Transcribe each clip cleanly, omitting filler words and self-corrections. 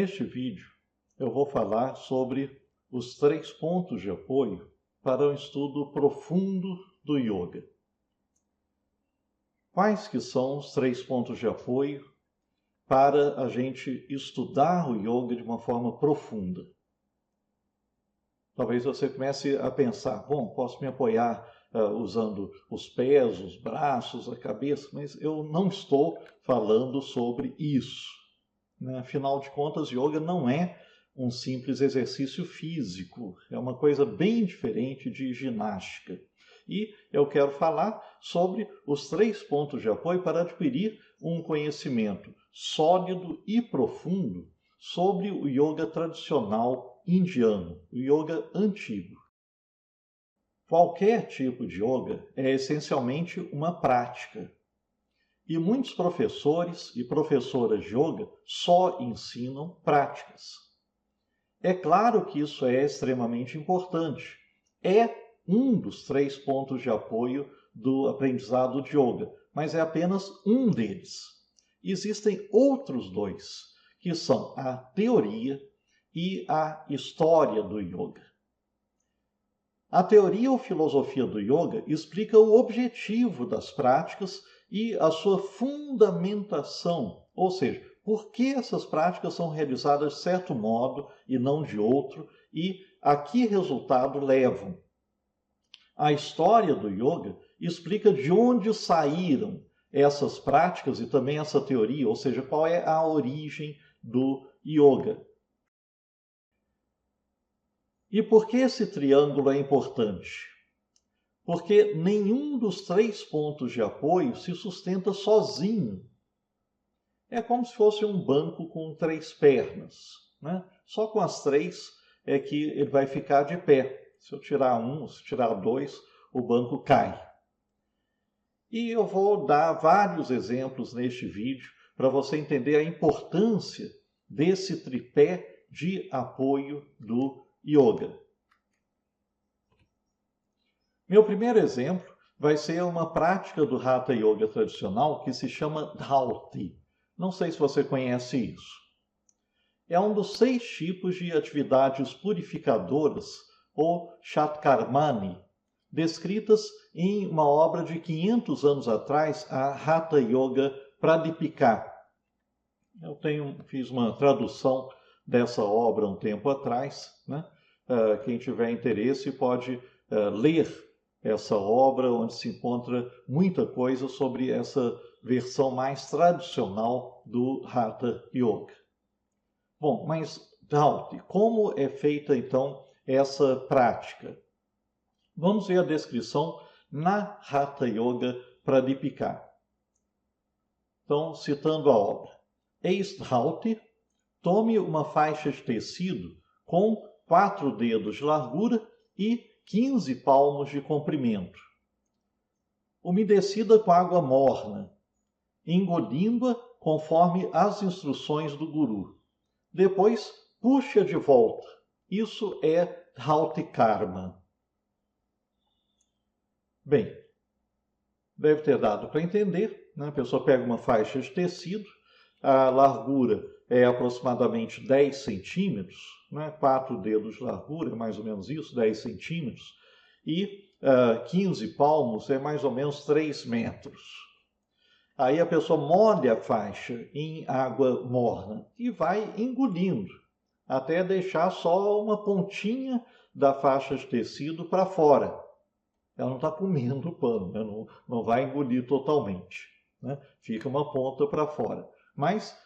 Neste vídeo, eu vou falar sobre os 3 pontos de apoio para um estudo profundo do yoga. Quais que são os 3 pontos de apoio para a gente estudar o yoga de uma forma profunda? Talvez você comece a pensar, bom, posso me apoiar usando os pés, os braços, a cabeça, mas eu não estou falando sobre isso. Afinal de contas, yoga não é um simples exercício físico, é uma coisa bem diferente de ginástica. E eu quero falar sobre os 3 pontos de apoio para adquirir um conhecimento sólido e profundo sobre o yoga tradicional indiano, o yoga antigo. Qualquer tipo de yoga é essencialmente uma prática. E muitos professores e professoras de yoga só ensinam práticas. É claro que isso é extremamente importante. É um dos 3 pontos de apoio do aprendizado de yoga, mas é apenas um deles. Existem outros 2, que são a teoria e a história do yoga. A teoria ou filosofia do yoga explica o objetivo das práticas e a sua fundamentação, ou seja, por que essas práticas são realizadas de certo modo e não de outro, e a que resultado levam. A história do yoga explica de onde saíram essas práticas e também essa teoria, ou seja, qual é a origem do yoga. E por que esse triângulo é importante? Porque nenhum dos 3 pontos de apoio se sustenta sozinho. É como se fosse um banco com 3 pernas, né? Só com as 3 é que ele vai ficar de pé. Se eu tirar um, se tirar 2, o banco cai. E eu vou dar vários exemplos neste vídeo para você entender a importância desse tripé de apoio do yoga. Meu primeiro exemplo vai ser uma prática do Hatha Yoga tradicional que se chama Dhauti. Não sei se você conhece isso. É um dos 6 tipos de atividades purificadoras, ou Shatkarmani, descritas em uma obra de 500 anos atrás, a Hatha Yoga Pradipika. Eu fiz uma tradução dessa obra um tempo atrás, né? Quem tiver interesse pode ler essa obra, onde se encontra muita coisa sobre essa versão mais tradicional do Hatha Yoga. Bom, mas Dhauti, como é feita então essa prática? Vamos ver a descrição na Hatha Yoga Pradipika. Então, citando a obra. Eis Dhauti, tome uma faixa de tecido com 4 dedos de largura e 15 palmos de comprimento. Umedecida com água morna, engolindo-a conforme as instruções do guru. Depois, puxe-a de volta. Isso é Dhauti Karma. Bem, deve ter dado para entender, né? A pessoa pega uma faixa de tecido, a largura é aproximadamente 10 centímetros, né? 4 dedos de largura, mais ou menos isso, 10 centímetros, e 15 palmos é mais ou menos 3 metros. Aí a pessoa molha a faixa em água morna e vai engolindo, até deixar só uma pontinha da faixa de tecido para fora. Ela não está comendo o pano, né? Não vai engolir totalmente, né? Fica uma ponta para fora. Mas,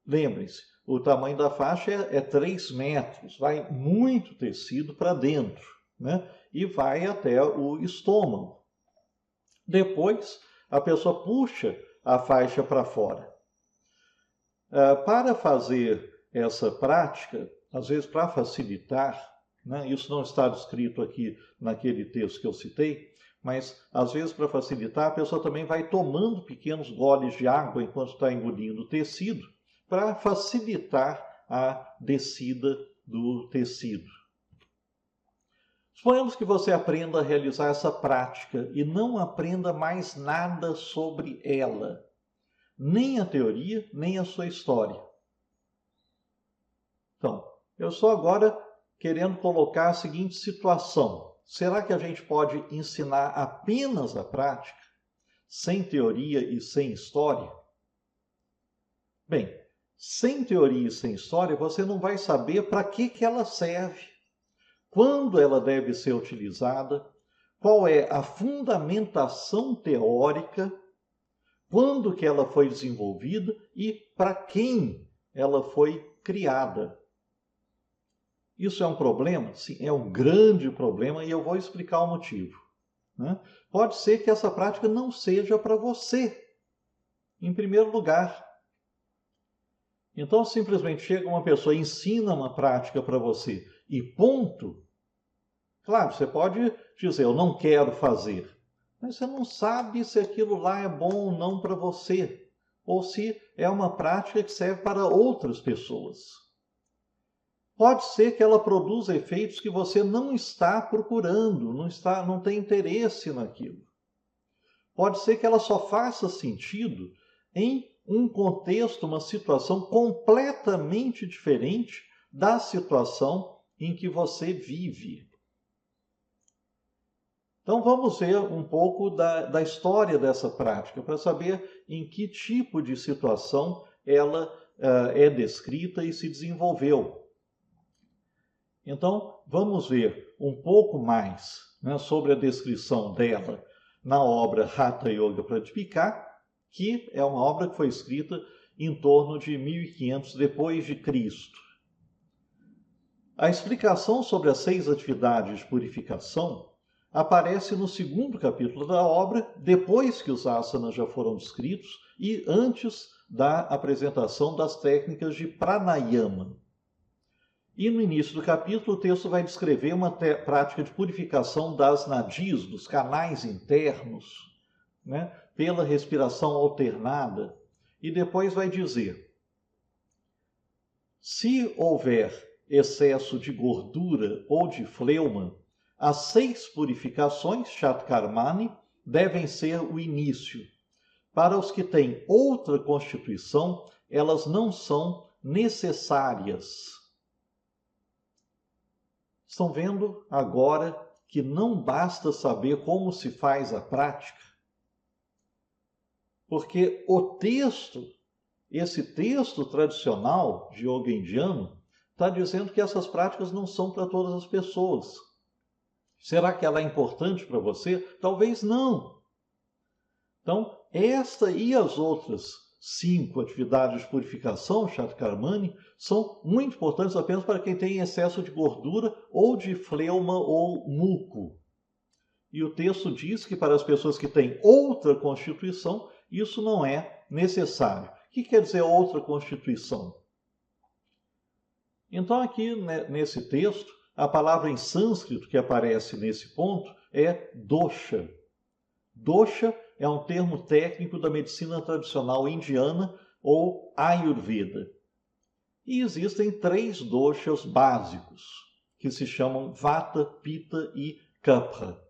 lembrem-se, o tamanho da faixa é 3 metros, vai muito tecido para dentro, né? E vai até o estômago. Depois, a pessoa puxa a faixa para fora. Para fazer essa prática, às vezes para facilitar, né, isso não está descrito aqui naquele texto que eu citei, mas às vezes para facilitar, a pessoa também vai tomando pequenos goles de água enquanto está engolindo o tecido, para facilitar a descida do tecido. Suponhamos que você aprenda a realizar essa prática e não aprenda mais nada sobre ela, nem a teoria, nem a sua história. Eu estou agora querendo colocar a seguinte situação. Será que a gente pode ensinar apenas a prática, sem teoria e sem história? Bem, sem teoria e sem história, você não vai saber para que ela serve, quando ela deve ser utilizada, qual é a fundamentação teórica, quando que ela foi desenvolvida e para quem ela foi criada. Isso é um problema? Sim, é um grande problema e eu vou explicar o motivo. Né? Pode ser que essa prática não seja para você, em primeiro lugar. Então, simplesmente chega uma pessoa e ensina uma prática para você e ponto. Claro, você pode dizer, eu não quero fazer, mas você não sabe se aquilo lá é bom ou não para você, ou se é uma prática que serve para outras pessoas. Pode ser que ela produza efeitos que você não está procurando, não tem interesse naquilo. Pode ser que ela só faça sentido em um contexto, uma situação completamente diferente da situação em que você vive. Então vamos ver um pouco da história dessa prática, para saber em que tipo de situação ela é descrita e se desenvolveu. Então, vamos ver um pouco mais, né, sobre a descrição dela na obra Hatha Yoga Pradipika, que é uma obra que foi escrita em torno de 1500 depois de Cristo. A explicação sobre as 6 atividades de purificação aparece no 2º capítulo da obra, depois que os asanas já foram descritos e antes da apresentação das técnicas de pranayama. E no início do capítulo, o texto vai descrever uma prática de purificação das nadis, dos canais internos, né, pela respiração alternada. E depois vai dizer, se houver excesso de gordura ou de fleuma, as 6 purificações, Shatkarmani, devem ser o início. Para os que têm outra constituição, elas não são necessárias. Estão vendo agora que não basta saber como se faz a prática? Porque o texto, esse texto tradicional de yoga indiano, está dizendo que essas práticas não são para todas as pessoas. Será que ela é importante para você? Talvez não. Então, esta e as outras 5 atividades de purificação, Shatkarmani, são muito importantes apenas para quem tem excesso de gordura ou de fleuma ou muco. E o texto diz que para as pessoas que têm outra constituição, isso não é necessário. O que quer dizer outra constituição? Então, aqui nesse texto, a palavra em sânscrito que aparece nesse ponto é dosha. Dosha é um termo técnico da medicina tradicional indiana ou Ayurveda. E existem 3 doshas básicos, que se chamam Vata, Pitta e Kapha.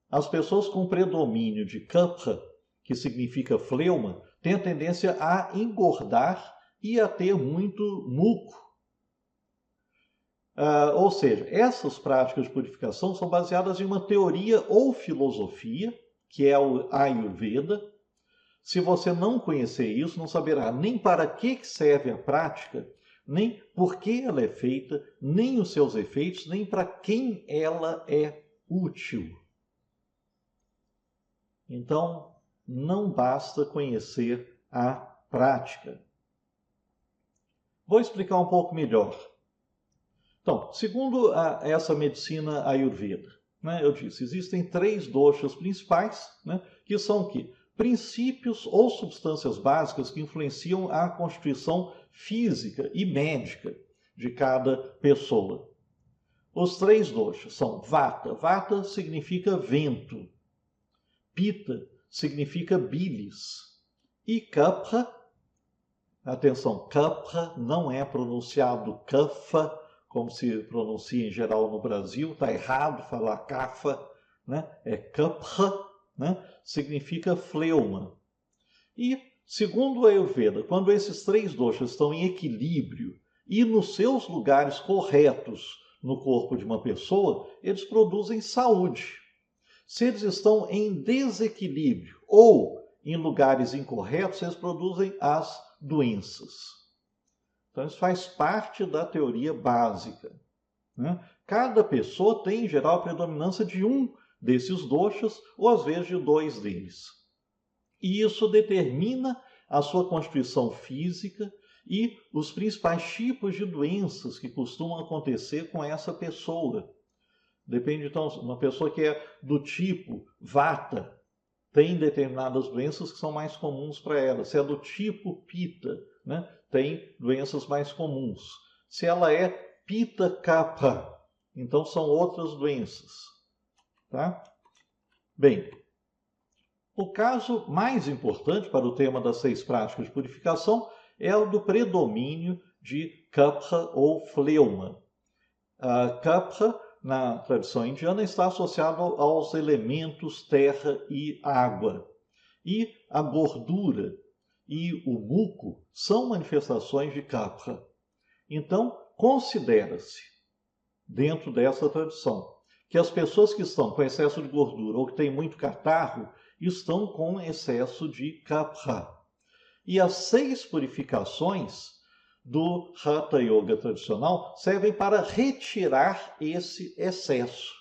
As pessoas com predomínio de Kapha, que significa fleuma, têm a tendência a engordar e a ter muito muco. Ou seja, essas práticas de purificação são baseadas em uma teoria ou filosofia, que é o Ayurveda. Se você não conhecer isso, não saberá nem para que serve a prática, nem por que ela é feita, nem os seus efeitos, nem para quem ela é útil. Então, não basta conhecer a prática. Vou explicar um pouco melhor. Então, segundo essa medicina Ayurveda, né, eu disse, existem 3 doshas principais, né, que são o quê? Princípios ou substâncias básicas que influenciam a constituição física e médica de cada pessoa. Os 3 doshas são Vata. Vata significa vento. Pitta significa bilis. E Kapha, atenção, Kapha não é pronunciado Kapha, como se pronuncia em geral no Brasil, está errado falar Kapha, né? É Kapha, né? Significa fleuma. E, segundo o Ayurveda, quando esses 3 doshas estão em equilíbrio e nos seus lugares corretos no corpo de uma pessoa, eles produzem saúde. Se eles estão em desequilíbrio ou em lugares incorretos, eles produzem as doenças. Então, isso faz parte da teoria básica, né? Cada pessoa tem, em geral, a predominância de um desses doshas, ou às vezes de dois deles. E isso determina a sua constituição física e os principais tipos de doenças que costumam acontecer com essa pessoa. Depende, então, uma pessoa que é do tipo Vata, tem determinadas doenças que são mais comuns para ela. Se é do tipo Pitta, né, tem doenças mais comuns. Se ela é Pitta Kapha, então são outras doenças. Tá? Bem, o caso mais importante para o tema das 6 práticas de purificação é o do predomínio de Kapha ou fleuma. Kapha, na tradição indiana, está associado aos elementos terra e água. E a gordura e o muco são manifestações de Kapha. Então, considera-se, dentro dessa tradição, que as pessoas que estão com excesso de gordura ou que têm muito catarro estão com excesso de Kapha. E as 6 purificações do Hatha Yoga tradicional servem para retirar esse excesso.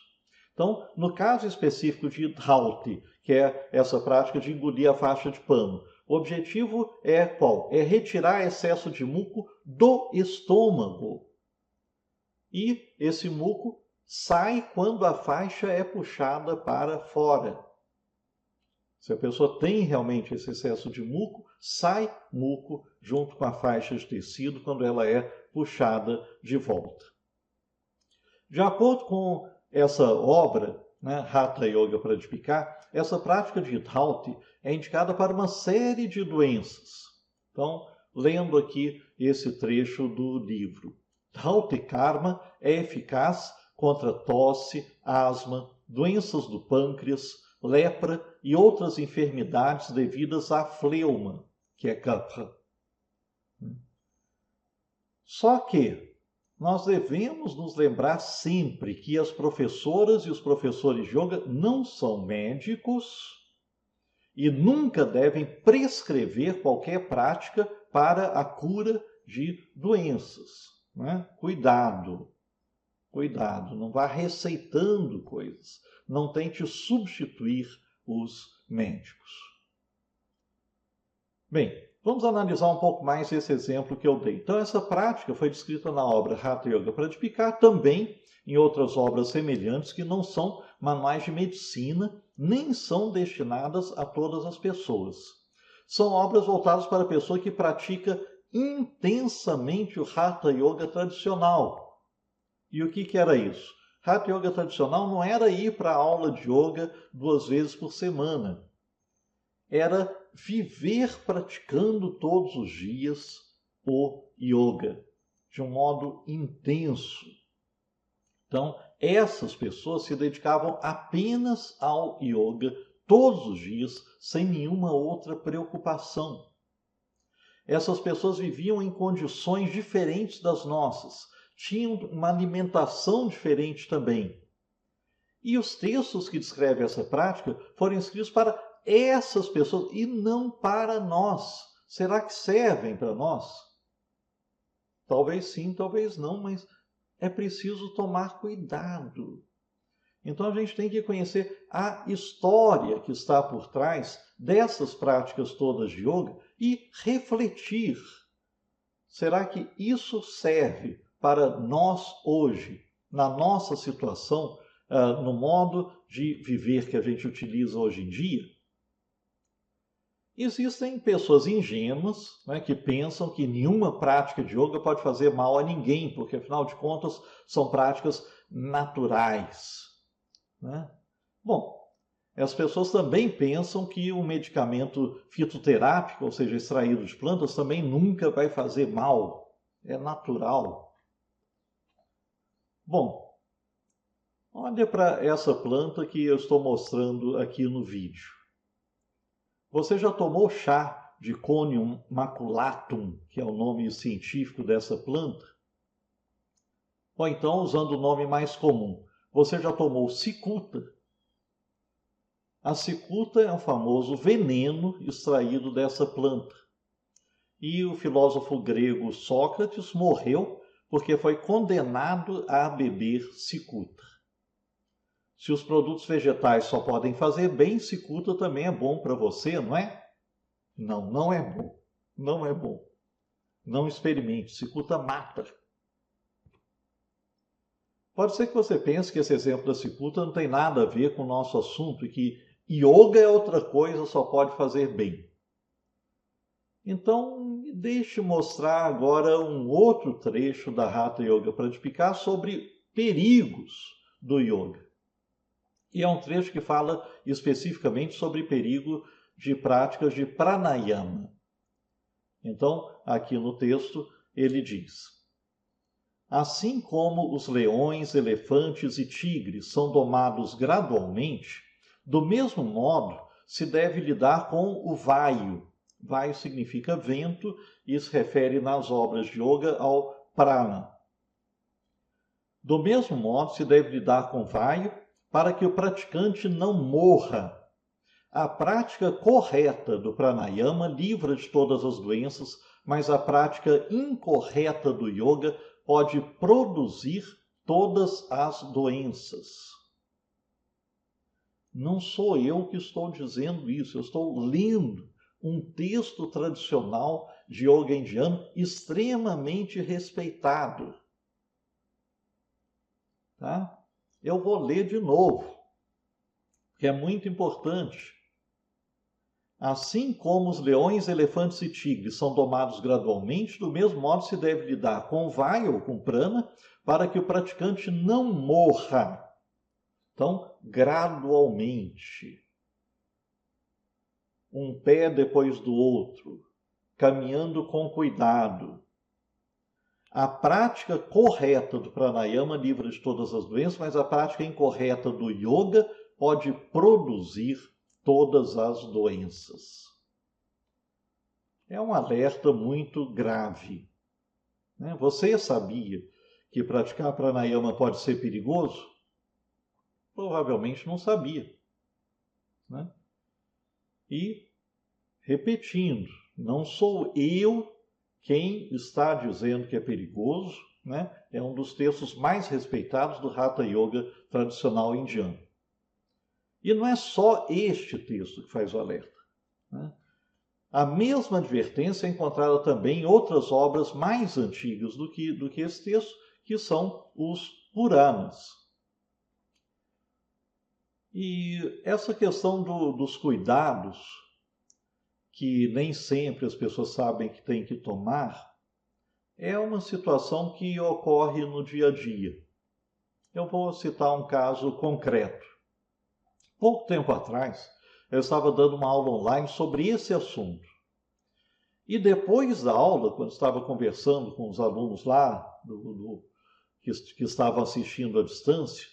Então, no caso específico de Dhauti, que é essa prática de engolir a faixa de pano, o objetivo é qual? É retirar excesso de muco do estômago. E esse muco sai quando a faixa é puxada para fora. Se a pessoa tem realmente esse excesso de muco, sai muco junto com a faixa de tecido quando ela é puxada de volta. De acordo com essa obra, né, Hatha Yoga Pradipika, essa prática de Dhauti é indicada para uma série de doenças. Então, lendo aqui esse trecho do livro. Dhauti Karma é eficaz contra tosse, asma, doenças do pâncreas, lepra e outras enfermidades devidas à fleuma, que é Kapha. Só que nós devemos nos lembrar sempre que as professoras e os professores de yoga não são médicos e nunca devem prescrever qualquer prática para a cura de doenças, né? Cuidado, não vá receitando coisas. Não tente substituir os médicos. Bem, vamos analisar um pouco mais esse exemplo que eu dei. Então, essa prática foi descrita na obra Hatha Yoga Pradipika, também em outras obras semelhantes que não são manuais de medicina, nem são destinadas a todas as pessoas. São obras voltadas para a pessoa que pratica intensamente o Hatha Yoga tradicional. E o que era isso? Hatha Yoga tradicional não era ir para a aula de yoga 2 vezes por semana. Era viver praticando todos os dias o yoga, de um modo intenso. Então, essas pessoas se dedicavam apenas ao yoga todos os dias, sem nenhuma outra preocupação. Essas pessoas viviam em condições diferentes das nossas, tinham uma alimentação diferente também. E os textos que descrevem essa prática foram escritos para essas pessoas e não para nós. Será que servem para nós? Talvez sim, talvez não, mas é preciso tomar cuidado. Então a gente tem que conhecer a história que está por trás dessas práticas todas de yoga e refletir. Será que isso serve para nós hoje, na nossa situação, no modo de viver que a gente utiliza hoje em dia? Existem pessoas ingênuas, né, que pensam que nenhuma prática de yoga pode fazer mal a ninguém, porque afinal de contas são práticas naturais, né? Bom, as pessoas também pensam que o medicamento fitoterápico, ou seja, extraído de plantas, também nunca vai fazer mal. É natural. Bom, olha para essa planta que eu estou mostrando aqui no vídeo. Você já tomou chá de Conium maculatum, que é o nome científico dessa planta? Ou então, usando o nome mais comum, você já tomou cicuta? A cicuta é um famoso veneno extraído dessa planta. E o filósofo grego Sócrates morreu porque foi condenado a beber cicuta. Se os produtos vegetais só podem fazer bem, cicuta também é bom para você, não é? Não, não é bom. Não é bom. Não experimente, cicuta mata. Pode ser que você pense que esse exemplo da cicuta não tem nada a ver com o nosso assunto e que yoga é outra coisa, só pode fazer bem. Então, deixe mostrar agora um outro trecho da Hatha Yoga Pradipika sobre perigos do yoga. E é um trecho que fala especificamente sobre perigo de práticas de pranayama. Então, aqui no texto, ele diz: assim como os leões, elefantes e tigres são domados gradualmente, do mesmo modo se deve lidar com o vaio. Vaio significa vento e se refere nas obras de yoga ao prana. Do mesmo modo se deve lidar com o vaio para que o praticante não morra. A prática correta do pranayama livra de todas as doenças, mas a prática incorreta do yoga pode produzir todas as doenças. Não sou eu que estou dizendo isso, eu estou lendo um texto tradicional de yoga indiano extremamente respeitado. Tá? Eu vou ler de novo, que é muito importante. Assim como os leões, elefantes e tigres são domados gradualmente, do mesmo modo se deve lidar com vaya ou com prana, para que o praticante não morra. Então, gradualmente. Um pé depois do outro, caminhando com cuidado. A prática correta do pranayama livra de todas as doenças, mas a prática incorreta do yoga pode produzir todas as doenças. É um alerta muito grave. Você sabia que praticar pranayama pode ser perigoso? Provavelmente não sabia. E, repetindo, não sou eu quem está dizendo que é perigoso, é um dos textos mais respeitados do Hatha Yoga tradicional indiano. E não é só este texto que faz o alerta. A mesma advertência é encontrada também em outras obras mais antigas do que esse texto, que são os Puranas. E essa questão dos cuidados, que nem sempre as pessoas sabem que têm que tomar, é uma situação que ocorre no dia a dia. Eu vou citar um caso concreto. Pouco tempo atrás, eu estava dando uma aula online sobre esse assunto. E depois da aula, quando estava conversando com os alunos lá, que estavam assistindo à distância,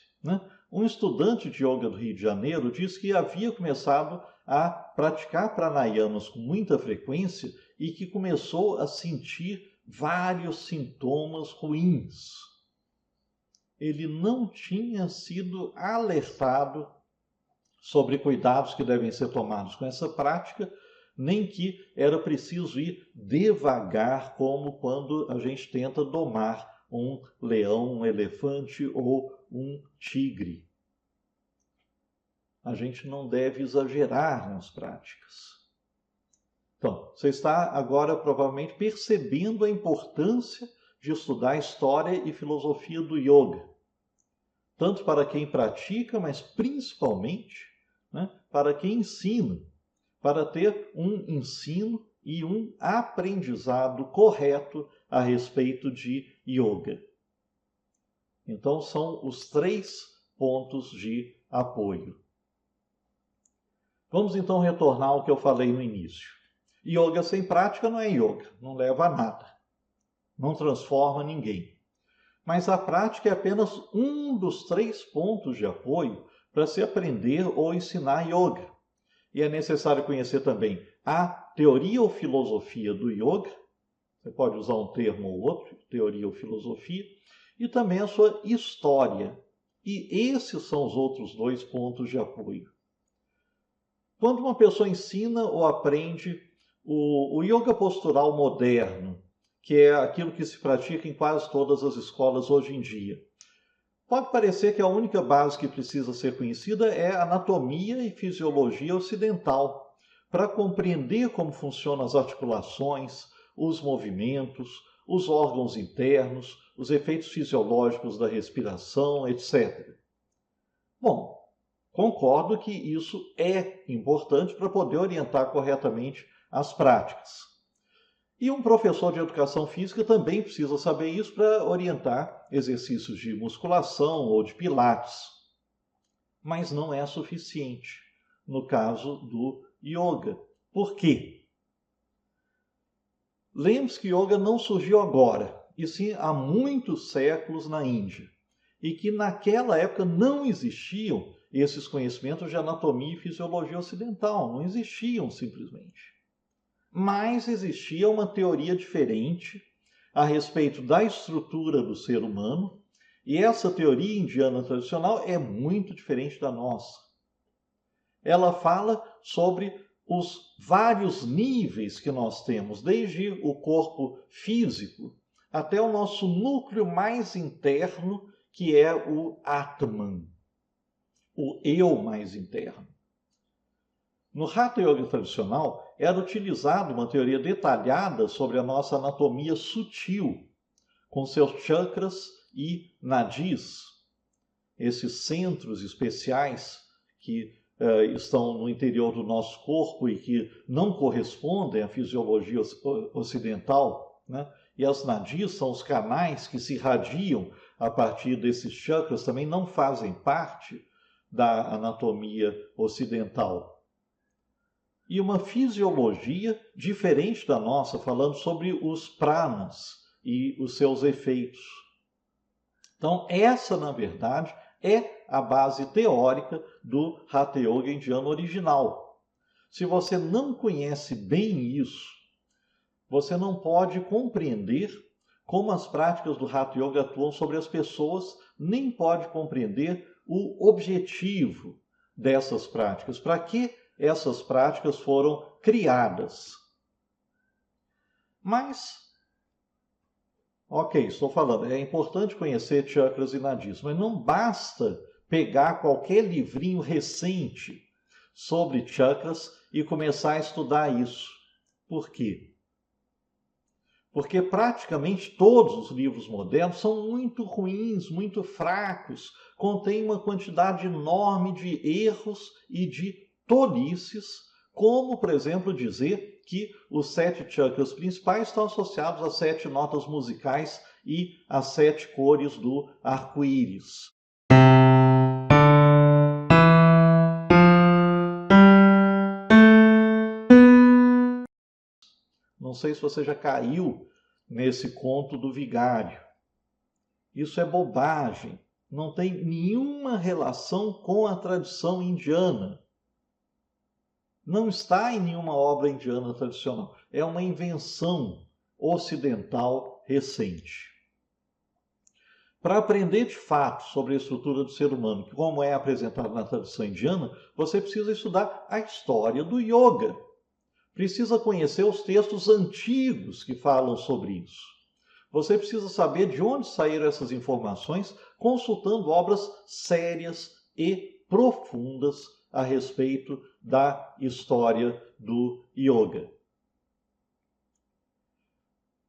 um estudante de yoga do Rio de Janeiro disse que havia começado a praticar pranayamas com muita frequência e que começou a sentir vários sintomas ruins. Ele não tinha sido alertado sobre cuidados que devem ser tomados com essa prática, nem que era preciso ir devagar, como quando a gente tenta domar um leão, um elefante ou um tigre. A gente não deve exagerar nas práticas. Então, você está agora provavelmente percebendo a importância de estudar história e filosofia do yoga. Tanto para quem pratica, mas principalmente para quem ensina, para ter um ensino e um aprendizado correto a respeito de yoga. Então, são os 3 pontos de apoio. Vamos então retornar ao que eu falei no início. Yoga sem prática não é yoga, não leva a nada, não transforma ninguém. Mas a prática é apenas um dos 3 pontos de apoio para se aprender ou ensinar yoga. E é necessário conhecer também a teoria ou filosofia do yoga. Você pode usar um termo ou outro, teoria ou filosofia. e também a sua história. E esses são os outros dois pontos de apoio. Quando uma pessoa ensina ou aprende o yoga postural moderno, que é aquilo que se pratica em quase todas as escolas hoje em dia, pode parecer que a única base que precisa ser conhecida é anatomia e fisiologia ocidental, para compreender como funcionam as articulações, os movimentos, os órgãos internos, os efeitos fisiológicos da respiração, etc. Bom, concordo que isso é importante para poder orientar corretamente as práticas. E um professor de educação física também precisa saber isso para orientar exercícios de musculação ou de pilates. Mas não é suficiente no caso do yoga. Por quê? Lembre-se que yoga não surgiu agora, e sim há muitos séculos na Índia. E que naquela época não existiam esses conhecimentos de anatomia e fisiologia ocidental, não existiam simplesmente. Mas existia uma teoria diferente a respeito da estrutura do ser humano, e essa teoria indiana tradicional é muito diferente da nossa. Ela fala sobre os vários níveis que nós temos, desde o corpo físico até o nosso núcleo mais interno, que é o Atman, o eu mais interno. No Hatha Yoga tradicional, era utilizada uma teoria detalhada sobre a nossa anatomia sutil, com seus chakras e nadis, esses centros especiais que estão no interior do nosso corpo e que não correspondem à fisiologia ocidental, né? E as nadis são os canais que se irradiam a partir desses chakras, também não fazem parte da anatomia ocidental. E uma fisiologia diferente da nossa, falando sobre os pranas e os seus efeitos. Então, essa, na verdade, é a base teórica do Hatha Yoga indiano original. Se você não conhece bem isso, você não pode compreender como as práticas do Hatha Yoga atuam sobre as pessoas, nem pode compreender o objetivo dessas práticas. Para que essas práticas foram criadas. Mas, ok, estou falando, é importante conhecer chakras e nadis, mas não basta pegar qualquer livrinho recente sobre chakras e começar a estudar isso. Por quê? Porque praticamente todos os livros modernos são muito ruins, muito fracos, contêm uma quantidade enorme de erros e de tolices, como, por exemplo, dizer que os 7 chakras principais estão associados às 7 notas musicais e às 7 cores do arco-íris. Não sei se você já caiu nesse conto do vigário. Isso é bobagem, não tem nenhuma relação com a tradição indiana. Não está em nenhuma obra indiana tradicional. É uma invenção ocidental recente. Para aprender de fato sobre a estrutura do ser humano, como é apresentado na tradição indiana, você precisa estudar a história do yoga. Precisa conhecer os textos antigos que falam sobre isso. Você precisa saber de onde saíram essas informações, consultando obras sérias e profundas a respeito da história do yoga.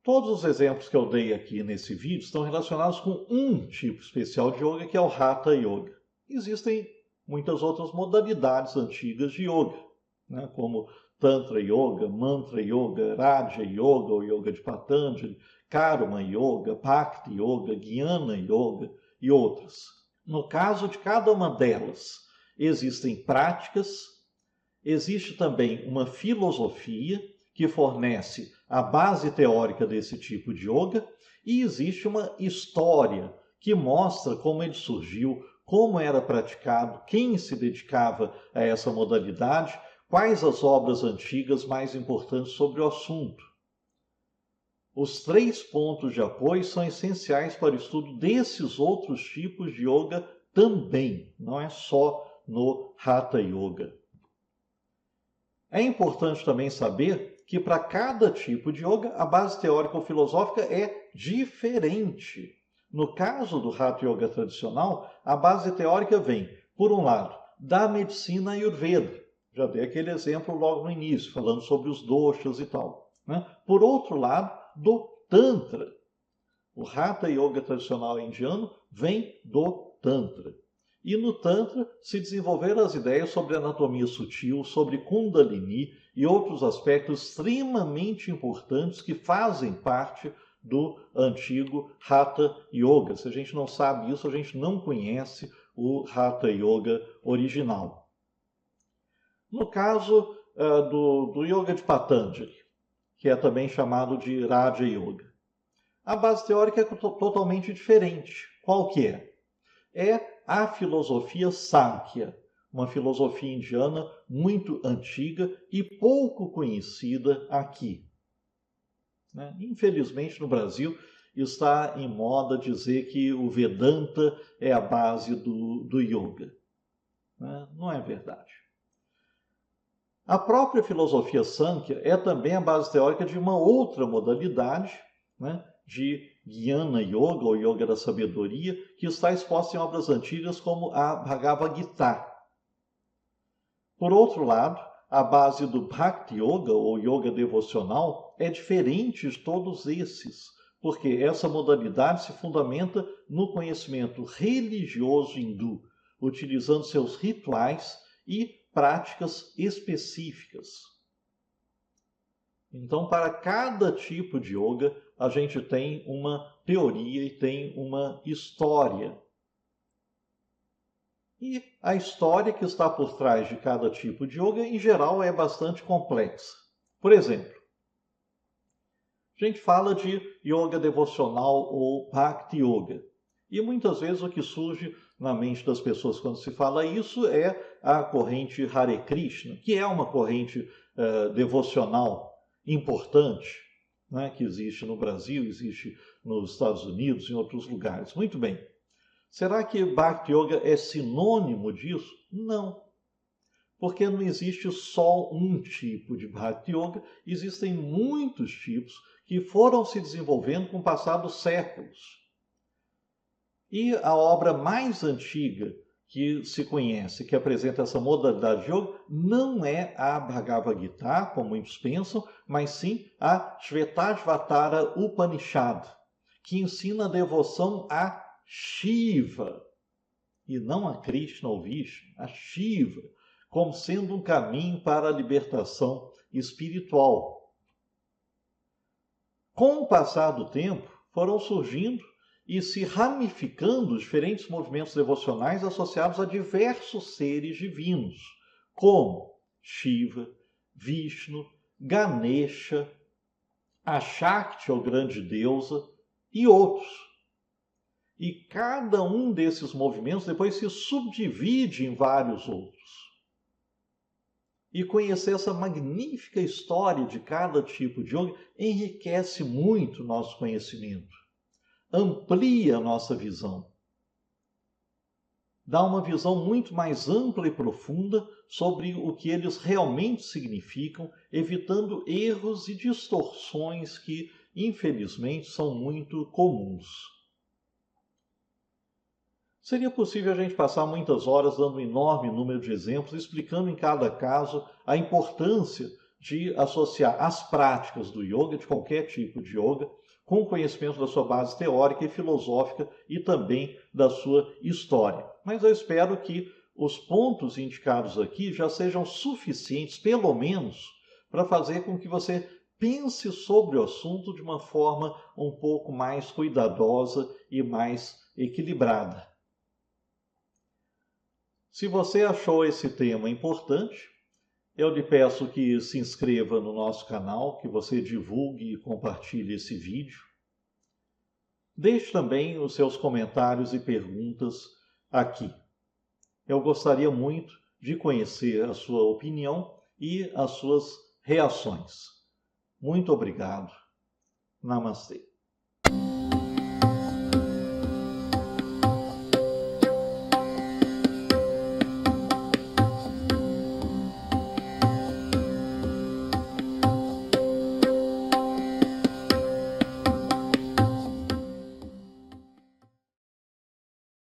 Todos os exemplos que eu dei aqui nesse vídeo estão relacionados com um tipo especial de yoga, que é o Hatha Yoga. Existem muitas outras modalidades antigas de yoga, né, como Tantra Yoga, Mantra Yoga, Raja Yoga, o Yoga de Patanjali, Karma Yoga, Bhakti Yoga, Jnana Yoga e outras. No caso de cada uma delas, existem práticas, existe também uma filosofia que fornece a base teórica desse tipo de yoga e existe uma história que mostra como ele surgiu, como era praticado, quem se dedicava a essa modalidade, quais as obras antigas mais importantes sobre o assunto. Os 3 pontos de apoio são essenciais para o estudo desses outros tipos de yoga também, não é só no Hatha Yoga. É importante também saber que para cada tipo de yoga, a base teórica ou filosófica é diferente. No caso do Hatha Yoga tradicional, a base teórica vem, por um lado, da medicina Ayurveda. Já dei aquele exemplo logo no início, falando sobre os doshas e tal, né? Por outro lado, do Tantra. O Hatha Yoga tradicional indiano vem do Tantra. E no Tantra se desenvolveram as ideias sobre anatomia sutil, sobre Kundalini e outros aspectos extremamente importantes que fazem parte do antigo Hatha Yoga. Se a gente não sabe isso, a gente não conhece o Hatha Yoga original. No caso do Yoga de Patanjali, que é também chamado de Raja Yoga, a base teórica é totalmente diferente. Qual que é? É a filosofia Samkhya, uma filosofia indiana muito antiga e pouco conhecida aqui. Infelizmente, no Brasil, está em moda dizer que o Vedanta é a base do yoga. Não é verdade. A própria filosofia Samkhya é também a base teórica de uma outra modalidade, de Jnana Yoga, ou Yoga da Sabedoria, que está exposta em obras antigas como a Bhagavad Gita. Por outro lado, a base do Bhakti Yoga, ou Yoga devocional, é diferente de todos esses, porque essa modalidade se fundamenta no conhecimento religioso hindu, utilizando seus rituais e práticas específicas. Então, para cada tipo de yoga, a gente tem uma teoria e tem uma história. E a história que está por trás de cada tipo de yoga, em geral, é bastante complexa. Por exemplo, a gente fala de yoga devocional ou Bhakti Yoga. E muitas vezes o que surge na mente das pessoas quando se fala isso é a corrente Hare Krishna, que é uma corrente devocional importante, que existe no Brasil, existe nos Estados Unidos, em outros lugares. Muito bem. Será que Bhakti Yoga é sinônimo disso? Não. Porque não existe só um tipo de Bhakti Yoga, existem muitos tipos que foram se desenvolvendo com o passar dos séculos. E a obra mais antiga que se conhece, que apresenta essa modalidade de yoga, não é a Bhagavad Gita, como muitos pensam, mas sim a Shvetashvatara Upanishad, que ensina a devoção a Shiva, e não a Krishna ou Vishnu, a Shiva, como sendo um caminho para a libertação espiritual. Com o passar do tempo, foram surgindo e se ramificando diferentes movimentos devocionais associados a diversos seres divinos, como Shiva, Vishnu, Ganesha, a Shakti, ou grande deusa, e outros. E cada um desses movimentos depois se subdivide em vários outros. E conhecer essa magnífica história de cada tipo de yoga enriquece muito o nosso conhecimento. Amplia a nossa visão. Dá uma visão muito mais ampla e profunda sobre o que eles realmente significam, evitando erros e distorções que, infelizmente, são muito comuns. Seria possível a gente passar muitas horas dando um enorme número de exemplos, explicando em cada caso a importância de associar as práticas do yoga, de qualquer tipo de yoga, com o conhecimento da sua base teórica e filosófica e também da sua história. Mas eu espero que os pontos indicados aqui já sejam suficientes, pelo menos, para fazer com que você pense sobre o assunto de uma forma um pouco mais cuidadosa e mais equilibrada. Se você achou esse tema importante, eu lhe peço que se inscreva no nosso canal, que você divulgue e compartilhe esse vídeo. Deixe também os seus comentários e perguntas aqui. Eu gostaria muito de conhecer a sua opinião e as suas reações. Muito obrigado. Namastê.